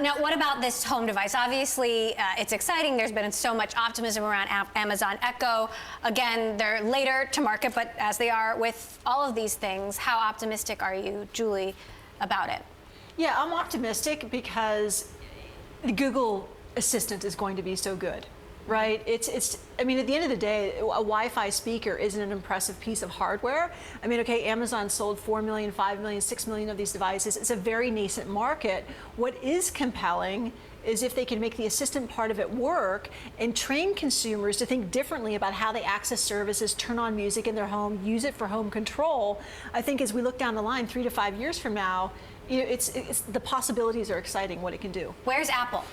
Now, what about this home device? Obviously, it's exciting. There's been so much optimism around Amazon Echo. Again, they're later to market, but as they are with all of these things, how optimistic are you, Julie, about it? Yeah, I'm optimistic because the Google Assistant is going to be so good, right? I mean, at the end of the day, a Wi-Fi speaker isn't an impressive piece of hardware. I mean, okay, Amazon sold 4 million, 5 million, 6 million of these devices. It's a very nascent market. What is compelling is if they can make the assistant part of it work and train consumers to think differently about how they access services, turn on music in their home, use it for home control. I think as we look down the line 3 to 5 years from now, you know, the possibilities are exciting, what it can do. Where's Apple?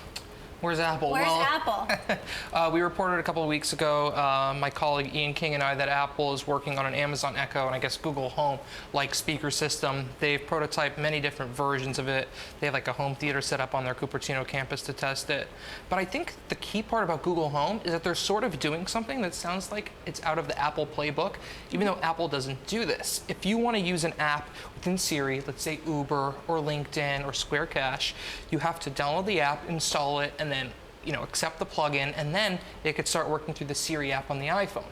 Where's Apple? Where's Apple? We reported a couple of weeks ago, my colleague Ian King and I, that Apple is working on an Amazon Echo and I guess Google Home-like speaker system. They've prototyped many different versions of it. They have like a home theater set up on their Cupertino campus to test it. But I think the key part about Google Home is that they're sort of doing something that sounds like it's out of the Apple playbook, even though Apple doesn't do this. If you want to use an app within Siri, let's say Uber or LinkedIn or Square Cash, you have to download the app, install it, and then accept the plugin, and then it could start working through the Siri app on the iPhone.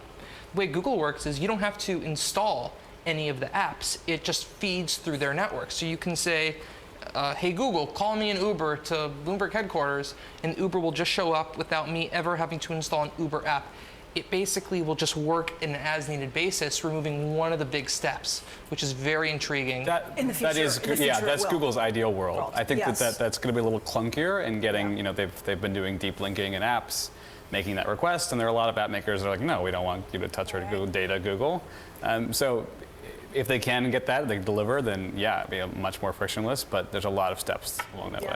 The way Google works is you don't have to install any of the apps. It just feeds through their network. So you can say, hey Google, call me an Uber to Bloomberg headquarters, and Uber will just show up without me ever having to install an Uber app. It basically will just work in an as-needed basis, removing one of the big steps, which is very intriguing. That's Google's ideal world. I think yes. that's going to be a little clunkier in getting, they've been doing deep linking in apps, making that request, and there are a lot of app makers that are like, no, we don't want you to touch our Google data, Google. So if they can get that, they deliver, then yeah, it'd be much more frictionless, but there's a lot of steps along that way.